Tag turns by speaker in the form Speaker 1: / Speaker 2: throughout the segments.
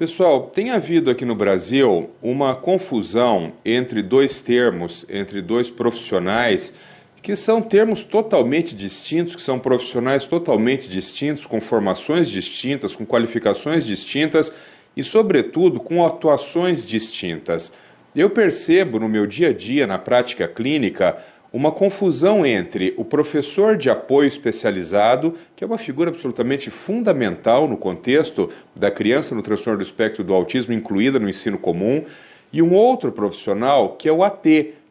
Speaker 1: Pessoal, tem havido aqui no Brasil uma confusão entre dois termos, entre dois profissionais, que são termos totalmente distintos, que são profissionais totalmente distintos, com formações distintas, com qualificações distintas e, sobretudo, com atuações distintas. Eu percebo no meu dia a dia, na prática clínica, uma confusão entre o professor de apoio especializado, que é uma figura absolutamente fundamental no contexto da criança no transtorno do espectro do autismo incluída no ensino comum, e um outro profissional, que é o AT,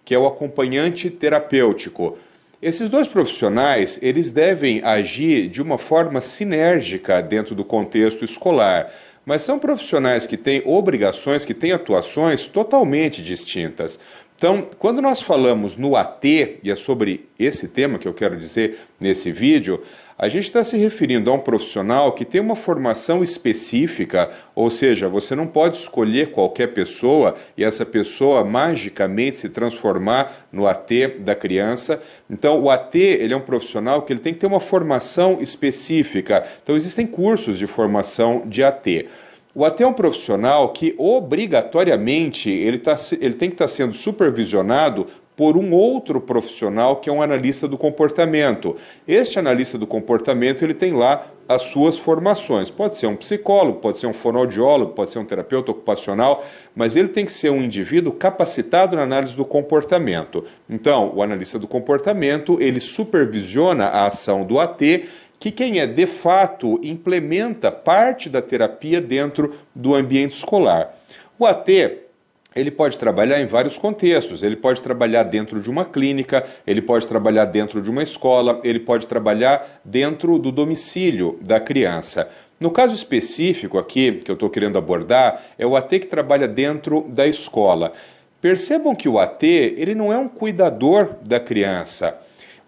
Speaker 1: que é o acompanhante terapêutico. Esses dois profissionais, eles devem agir de uma forma sinérgica dentro do contexto escolar, mas são profissionais que têm obrigações, que têm atuações totalmente distintas. Então, quando nós falamos no AT, e é sobre esse tema que eu quero dizer nesse vídeo, a gente está se referindo a um profissional que tem uma formação específica, ou seja, você não pode escolher qualquer pessoa e essa pessoa magicamente se transformar no AT da criança. Então, o AT ele é um profissional que ele tem que ter uma formação específica. Então, existem cursos de formação de AT. O AT é um profissional que, obrigatoriamente, ele tem que estar sendo supervisionado por um outro profissional que é um analista do comportamento. Este analista do comportamento, ele tem lá as suas formações. Pode ser um psicólogo, pode ser um fonoaudiólogo, pode ser um terapeuta ocupacional, mas ele tem que ser um indivíduo capacitado na análise do comportamento. Então, o analista do comportamento, ele supervisiona a ação do AT, que quem é, de fato, implementa parte da terapia dentro do ambiente escolar. O AT, ele pode trabalhar em vários contextos, ele pode trabalhar dentro de uma clínica, ele pode trabalhar dentro de uma escola, ele pode trabalhar dentro do domicílio da criança. No caso específico aqui, que eu estou querendo abordar, é o AT que trabalha dentro da escola. Percebam que o AT, ele não é um cuidador da criança.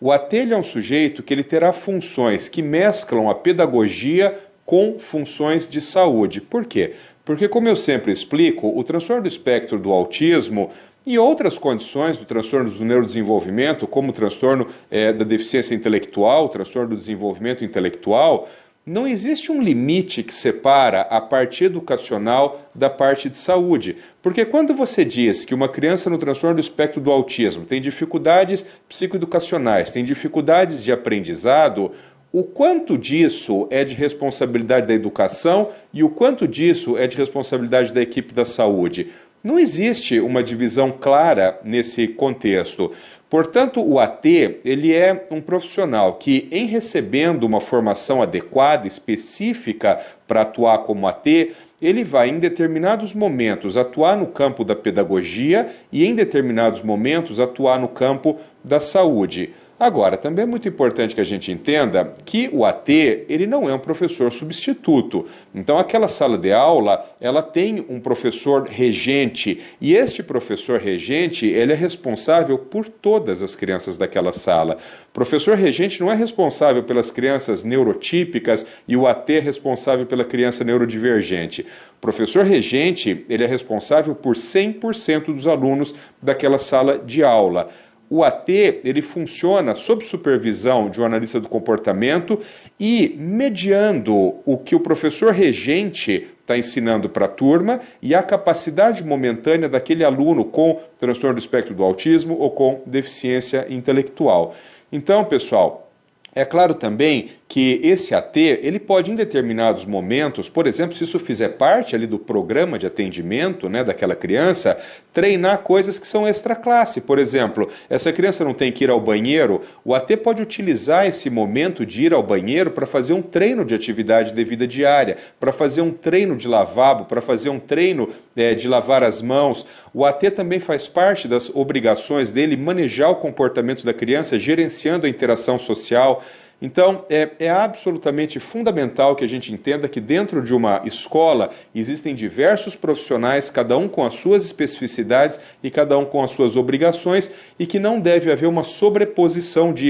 Speaker 1: O AT é um sujeito que ele terá funções que mesclam a pedagogia com funções de saúde. Por quê? Porque, como eu sempre explico, o transtorno do espectro do autismo e outras condições do transtorno do neurodesenvolvimento, como o transtorno da deficiência intelectual, o transtorno do desenvolvimento intelectual, não existe um limite que separa a parte educacional da parte de saúde. Porque quando você diz que uma criança no transtorno do espectro do autismo tem dificuldades psicoeducacionais, tem dificuldades de aprendizado, o quanto disso é de responsabilidade da educação e o quanto disso é de responsabilidade da equipe da saúde? Não existe uma divisão clara nesse contexto. Portanto, o AT ele é um profissional que, em recebendo uma formação adequada, específica para atuar como AT, ele vai, em determinados momentos, atuar no campo da pedagogia e, em determinados momentos, atuar no campo da saúde. Agora, também é muito importante que a gente entenda que o AT, ele não é um professor substituto. Então, aquela sala de aula, ela tem um professor regente, e este professor regente, ele é responsável por todas as crianças daquela sala. O professor regente não é responsável pelas crianças neurotípicas e o AT é responsável pela criança neurodivergente. O professor regente, ele é responsável por 100% dos alunos daquela sala de aula. O AT, ele funciona sob supervisão de um analista do comportamento e mediando o que o professor regente está ensinando para a turma e a capacidade momentânea daquele aluno com transtorno do espectro do autismo ou com deficiência intelectual. Então, pessoal, é claro também que esse AT, ele pode em determinados momentos, por exemplo, se isso fizer parte ali do programa de atendimento, né, daquela criança, treinar coisas que são extra classe. Por exemplo, essa criança não tem que ir ao banheiro, o AT pode utilizar esse momento de ir ao banheiro para fazer um treino de atividade de vida diária, para fazer um treino de lavabo, para fazer um treino de lavar as mãos. O AT também faz parte das obrigações dele manejar o comportamento da criança, gerenciando a interação social. Então, é absolutamente fundamental que a gente entenda que dentro de uma escola existem diversos profissionais, cada um com as suas especificidades e cada um com as suas obrigações, e que não deve haver uma sobreposição disso.